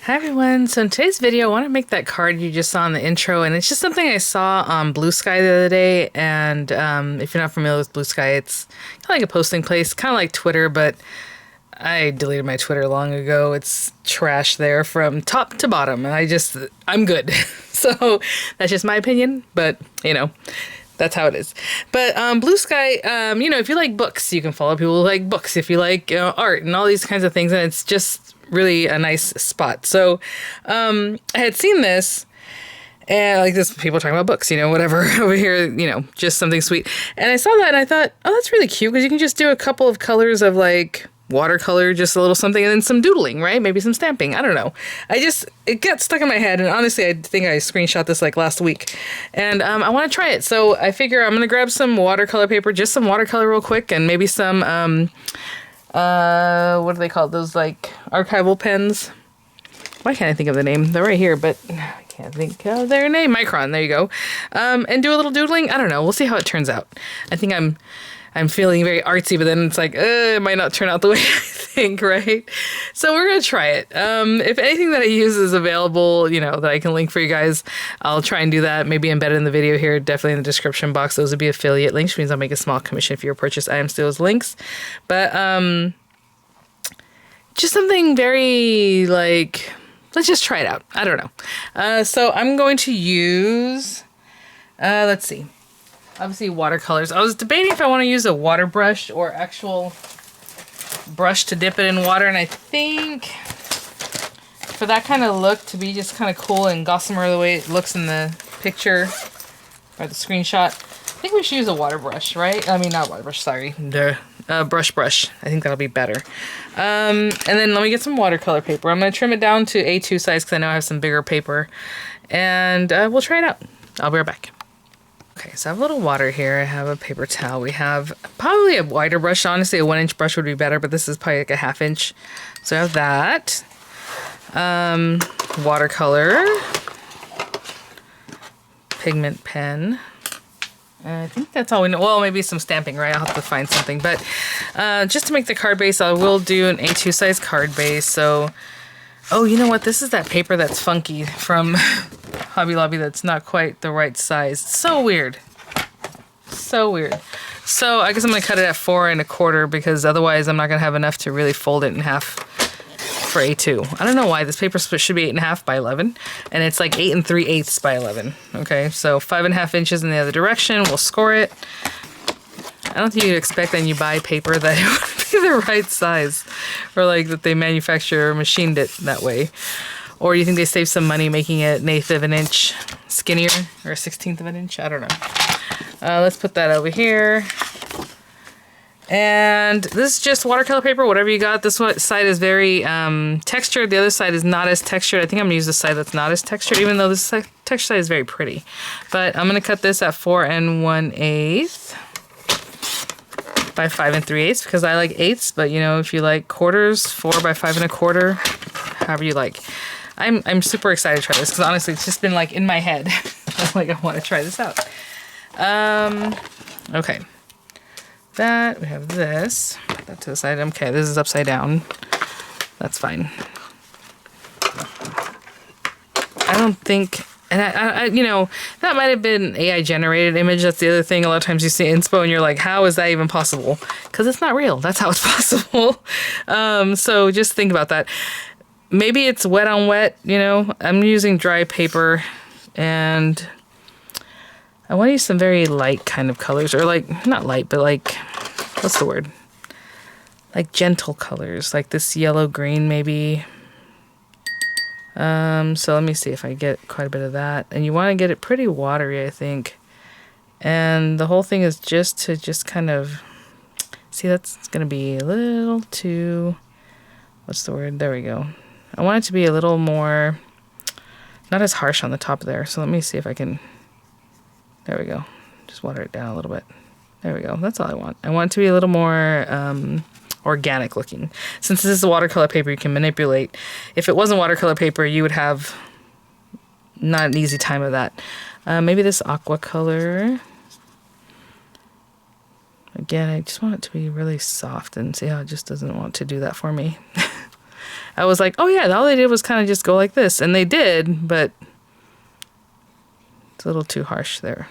Hi everyone, so in today's video I want to make that card you just saw in the intro, and it's just something I saw on Blue Sky the other day. And if you're not familiar with Blue Sky, it's kind of like a posting place, kind of like Twitter, but I deleted my Twitter long ago. It's trash there from top to bottom, and I'm good. So that's just my opinion, but you know, that's how it is. But Blue Sky, if you like books, you can follow people who like books. If you like art and all these kinds of things, and it's just really a nice spot. So I had seen this, and like this, people talking about books, whatever over here, just something sweet. And I saw that and I thought, oh, that's really cute, because you can just do a couple of colors of like watercolor, just a little something, and then some doodling, right? Maybe some stamping. I don't know. It got stuck in my head, and honestly, I think I screenshot this like last week, and I want to try it. So I figure I'm going to grab some watercolor paper, just some watercolor real quick, and maybe some, what do they call it? Those like archival pens. Why can't I think of the name? They're right here, but I can't think of their name. Micron, there you go. And do a little doodling. I don't know. We'll see how it turns out. I think I'm feeling very artsy, but then it's like, it might not turn out the way I think, right? So we're going to try it. If anything that I use is available, that I can link for you guys, I'll try and do that. Maybe embed it in the video here, definitely in the description box. Those would be affiliate links, which means I'll make a small commission if you purchase items to those links. But just something very like, let's just try it out. I don't know. So I'm going to use, let's see. Obviously watercolors. I was debating if I want to use a water brush or actual brush to dip it in water, and I think for that kind of look to be just kind of cool and gossamer the way it looks in the picture or the screenshot, I think we should use a water brush, right? I mean, not water brush, sorry. The brush. I think that'll be better. And then let me get some watercolor paper. I'm going to trim it down to A2 size because I know I have some bigger paper, and we'll try it out. I'll be right back. Okay, so I have a little water here. I have a paper towel. We have probably a wider brush. Honestly, a 1-inch brush would be better, but this is probably like a 1/2 inch. So I have that. Watercolor. Pigment pen. I think that's all we know. Well, maybe some stamping, right? I'll have to find something. But just to make the card base, I will do an A2 size card base. So, oh, you know what? This is that paper that's funky from Hobby Lobby that's not quite the right size. So weird. So weird. So I guess I'm going to cut it at 4 1/4 because otherwise I'm not going to have enough to really fold it in half for A2. I don't know why. This paper should be 8 1/2 by 11, and it's like 8 3/8 by 11. Okay, so 5 1/2 inches in the other direction. We'll score it. I don't think you'd expect when you buy paper that it would be the right size, or like that they manufacture or machined it that way. Or you think they save some money making it 1/8 of an inch skinnier, or 1/16 of an inch? I don't know. Let's put that over here. And this is just watercolor paper, whatever you got. This side is very textured. The other side is not as textured. I think I'm going to use the side that's not as textured, even though this texture side is very pretty. But I'm going to cut this at 4 1/8 by 5 3/8 because I like eighths. But if you like quarters, 4 by 5 1/4, however you like. I'm super excited to try this because honestly it's just been like in my head. I'm like, I want to try this out. Okay. That, we have this. Put that to the side. Okay, this is upside down. That's fine. I don't think, and I that might have been an AI generated image. That's the other thing. A lot of times you see inspo and you're like, how is that even possible? Because it's not real. That's how it's possible. So just think about that. Maybe it's wet on wet, I'm using dry paper, and I want to use some very light kind of colors, or like, not light, but like, what's the word? Like gentle colors, like this yellow green maybe. So let me see if I get quite a bit of that. And you want to get it pretty watery, I think. And the whole thing is just kind of, see, that's going to be a little too, what's the word? There we go. I want it to be a little more, not as harsh on the top there. So let me see if I can, there we go. Just water it down a little bit. There we go. That's all I want. I want it to be a little more organic looking. Since this is a watercolor paper, you can manipulate. If it wasn't watercolor paper, you would have not an easy time of that. Maybe this aqua color. Again, I just want it to be really soft, and see how it just doesn't want to do that for me. I was like, oh yeah, all they did was kind of just go like this. And they did, but it's a little too harsh there.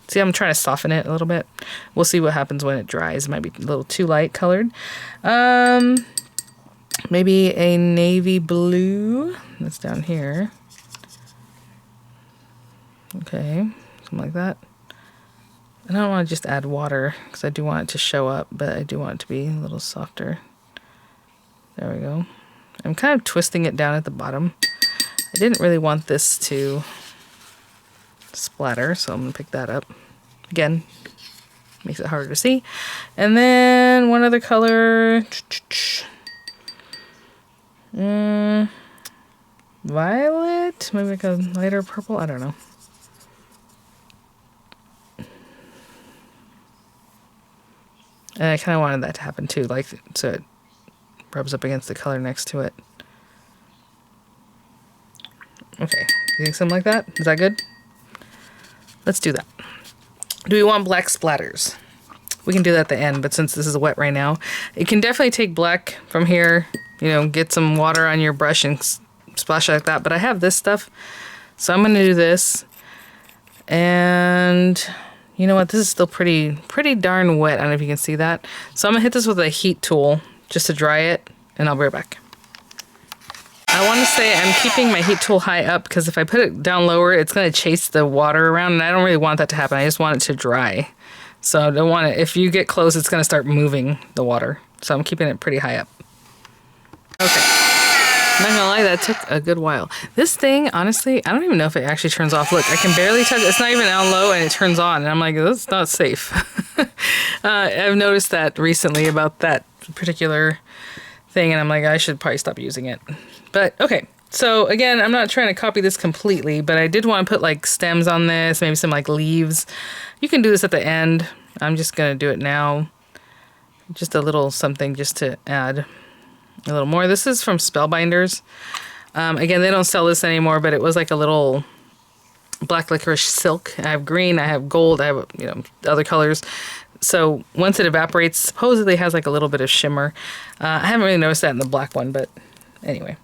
See, I'm trying to soften it a little bit. We'll see what happens when it dries. It might be a little too light colored. Maybe a navy blue. That's down here. Okay, something like that. I don't want to just add water because I do want it to show up, but I do want it to be a little softer. There we go. I'm kind of twisting it down at the bottom. I didn't really want this to splatter, so I'm going to pick that up. Again, makes it harder to see. And then one other color. Violet? Maybe like a lighter purple? I don't know. And I kind of wanted that to happen too, like so it rubs up against the color next to it. Okay, you think something like that? Is that good? Let's do that. Do we want black splatters? We can do that at the end, but since this is wet right now, it can definitely take black from here, you know, get some water on your brush and splash like that. But I have this stuff, so I'm going to do this. And you know what? This is still pretty darn wet. I don't know if you can see that. So I'm going to hit this with a heat tool just to dry it, and I'll be right back. I want to say I'm keeping my heat tool high up because if I put it down lower, it's going to chase the water around, and I don't really want that to happen. I just want it to dry. So I don't want it, if you get close, it's going to start moving the water. So I'm keeping it pretty high up. Okay. I'm not going to lie, that took a good while. This thing, honestly, I don't even know if it actually turns off. Look, I can barely touch it. It's not even down low, and it turns on. And I'm like, that's not safe. I've noticed that recently about that particular thing, and I'm like, I should probably stop using it. But okay, so again, I'm not trying to copy this completely, but I did want to put like stems on this, maybe some like leaves. You can do this at the end. I'm just gonna do it now. Just a little something just to add a little more. This is from Spellbinders. Again, they don't sell this anymore, but it was like a little black licorice silk. I have green, I have gold, I have, you know, other colors. So once it evaporates, supposedly it has like a little bit of shimmer. I haven't really noticed that in the black one, but anyway.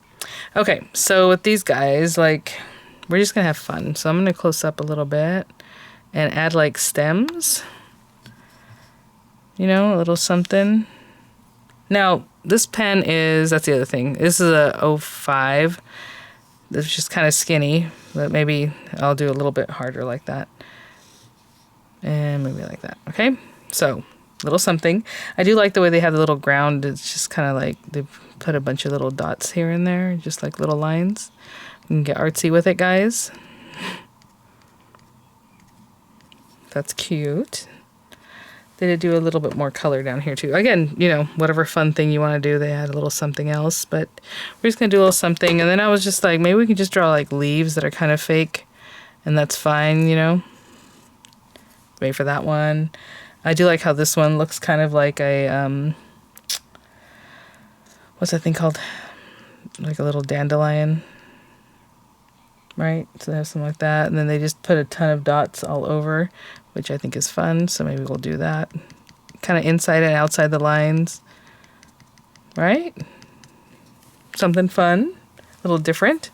Okay, so with these guys, like, we're just gonna have fun. So I'm gonna close up a little bit and add like stems. You know, a little something. Now, this pen is, that's the other thing. This is a 05. It's just kind of skinny, but maybe I'll do a little bit harder like that. And maybe like that, okay? So, little something. I do like the way they have the little ground. It's just kind of like they've put a bunch of little dots here and there, just like little lines. You can get artsy with it, guys. That's cute. They did do a little bit more color down here too. Again, you know, whatever fun thing you want to do, they had a little something else. But we're just going to do a little something. And then I was just like, maybe we can just draw like leaves that are kind of fake. And that's fine, you know. Wait for that one. I do like how this one looks kind of like a, what's that thing called? Like a little dandelion. Right? So they have something like that. And then they just put a ton of dots all over, which I think is fun. So maybe we'll do that. Kind of inside and outside the lines. Right? Something fun. A little different.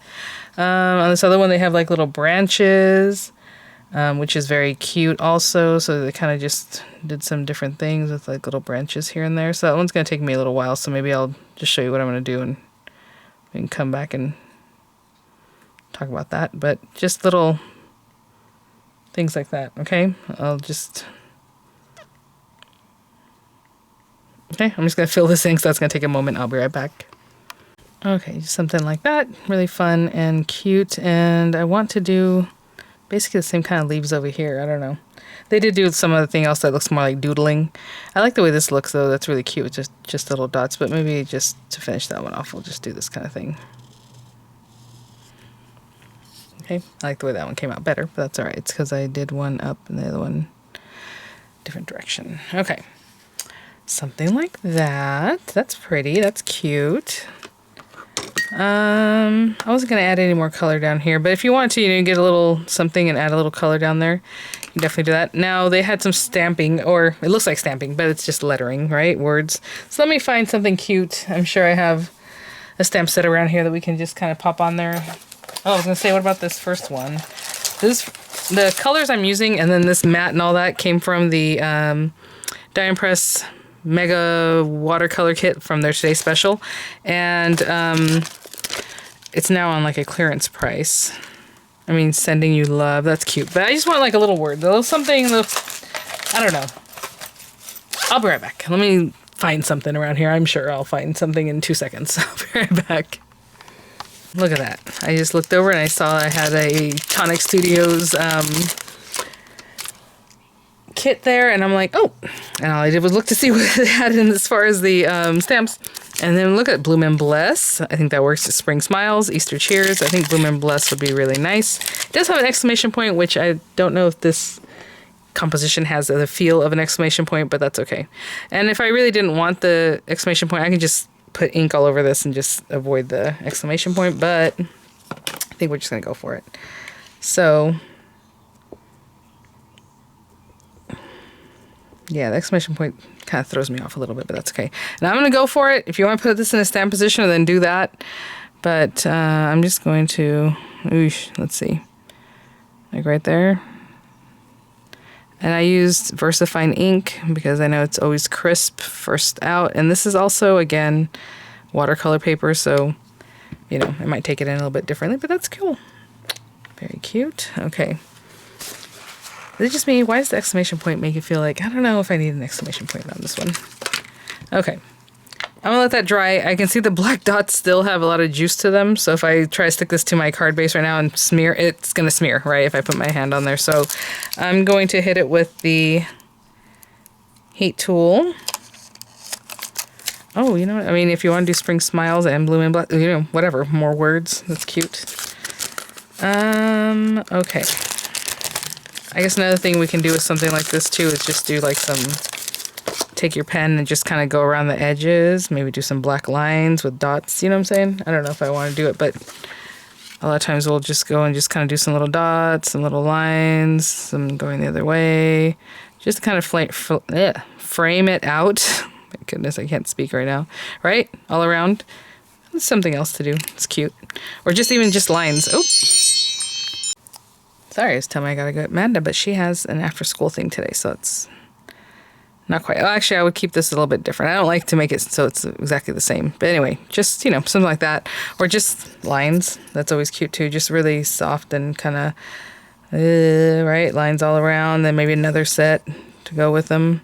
On this other one, they have like little branches. Which is very cute also. So they kind of just did some different things with like little branches here and there. So that one's going to take me a little while. So maybe I'll just show you what I'm going to do and we can come back and talk about that. But just little things like that, okay? I'll just... Okay, I'm just going to fill this in because that's going to take a moment. I'll be right back. Okay, just something like that. Really fun and cute. And I want to do basically the same kind of leaves over here. I don't know. They did do some other thing else that looks more like doodling. I like the way this looks, though. That's really cute. Just little dots. But maybe just to finish that one off, we'll just do this kind of thing. Okay, I like the way that one came out better, but that's all right. It's because I did one up and the other one different direction. Okay, something like that. That's pretty. That's cute. I wasn't going to add any more color down here, but if you want to, you know, get a little something and add a little color down there, you can definitely do that. Now, they had some stamping, or it looks like stamping, but it's just lettering, right? Words. So let me find something cute. I'm sure I have a stamp set around here that we can just kind of pop on there. Oh, I was gonna say, what about this first one? The colors I'm using, and then this matte and all that came from the Die Impress Mega Watercolor Kit from their Today Special, and it's now on like a clearance price. I mean, sending you love, that's cute, but I just want like a little word, a little something, I don't know. I'll be right back. Let me find something around here. I'm sure I'll find something in 2 seconds. I'll be right back. Look at that. I just looked over and I saw I had a Tonic Studios kit there, and I'm like, oh. And all I did was look to see what it had in as far as the stamps. And then look at Bloom and Bless. I think that works. Spring Smiles, Easter Cheers. I think Bloom and Bless would be really nice. It does have an exclamation point, which I don't know if this composition has the feel of an exclamation point, but that's okay. And if I really didn't want the exclamation point, I can just put ink all over this and just avoid the exclamation point, but I think we're just gonna go for it. So yeah, the exclamation point kind of throws me off a little bit, but that's okay. And I'm gonna go for it. If you want to put this in a stamp position, then do that. But I'm just going to, let's see, like right there. And I used VersaFine ink because I know it's always crisp first out. And this is also, again, watercolor paper, so, you know, I might take it in a little bit differently, but that's cool. Very cute. Okay. Is it just me? Why does the exclamation point make you feel like, I don't know if I need an exclamation point on this one. Okay. I'm gonna let that dry. I can see the black dots still have a lot of juice to them, so if I try to stick this to my card base right now and smear, it's gonna smear, right, if I put my hand on there. So I'm going to hit it with the heat tool. Oh, you know what? I mean, if you want to do Spring Smiles and Bloom and Bless, you know, whatever, more words. That's cute. Okay. I guess another thing we can do with something like this too is just do like take your pen and just kind of go around the edges, maybe do some black lines with dots, you know what I'm saying? I don't know if I want to do it, but a lot of times we'll just go and just kind of do some little dots, some little lines, some going the other way, just to kind of frame it out. My goodness, I can't speak right now. Right? All around. There's something else to do. It's cute. Or just even just lines. Oh. Sorry, I was telling me I gotta go at Amanda, but she has an after school thing today, so it's not quite. Oh, actually, I would keep this a little bit different. I don't like to make it so it's exactly the same. But anyway, just, you know, something like that. Or just lines. That's always cute too. Just really soft and kind of, right? Lines all around. Then maybe another set to go with them.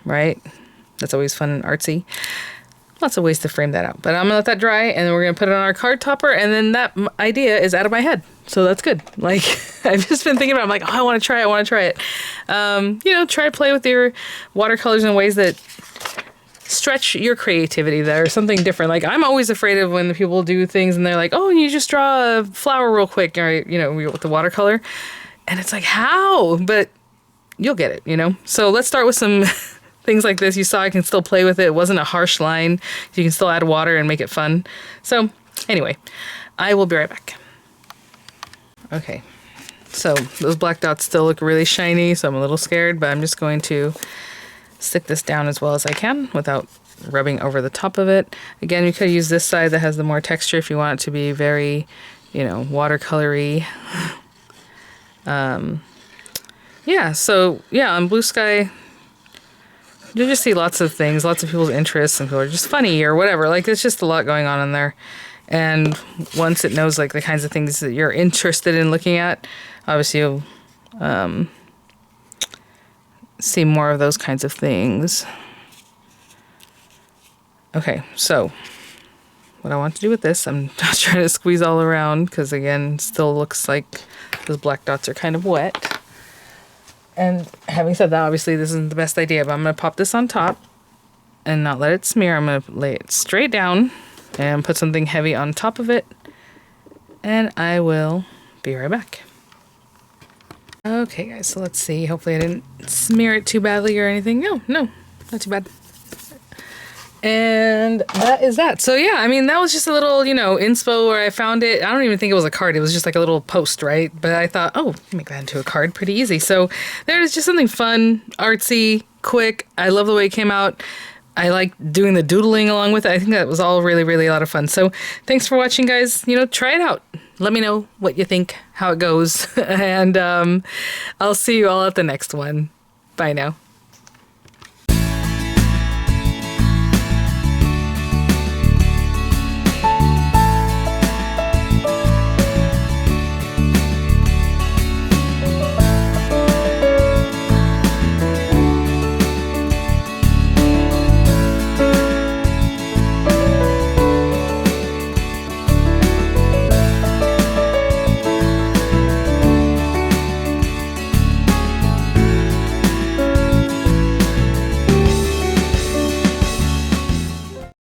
Right? That's always fun and artsy. Lots of ways to frame that out. But I'm going to let that dry, and then we're going to put it on our card topper, and then that idea is out of my head. So that's good. Like, I've just been thinking about it. I'm like, oh, I want to try it. You know, try to play with your watercolors in ways that stretch your creativity there, or something different. Like, I'm always afraid of when people do things and they're like, oh, you just draw a flower real quick, or, you know, with the watercolor. And it's like, how? But you'll get it, you know? So let's start with some things like this. You saw I can still play with it. It wasn't a harsh line. So you can still add water and make it fun. So anyway, I will be right back. Okay, so those black dots still look really shiny, so I'm a little scared, but I'm just going to stick this down as well as I can without rubbing over the top of it. Again, you could use this side that has the more texture if you want it to be very, you know, watercolory. Yeah, so yeah, on Blue Sky, you'll just see lots of things, lots of people's interests, and people are just funny or whatever. Like, there's just a lot going on in there. And once it knows like the kinds of things that you're interested in looking at, obviously you'll see more of those kinds of things. Okay, so what I want to do with this, I'm not trying to squeeze all around because, again, still looks like those black dots are kind of wet. And having said that, obviously this isn't the best idea, but I'm going to pop this on top and not let it smear. I'm going to lay it straight down and put something heavy on top of it, and I will be right back. Okay, guys, so let's see. Hopefully I didn't smear it too badly or anything. No, not too bad. And that is that. So yeah, I mean, that was just a little, you know, inspo where I found it. I don't even think it was a card. It was just like a little post, right? But I thought, oh, make that into a card pretty easy. So there's just something fun, artsy, quick. I love the way it came out. I like doing the doodling along with it. I think that was all really, really a lot of fun. So thanks for watching, guys. Try it out. Let me know what you think, how it goes. And I'll see you all at the next one. Bye now.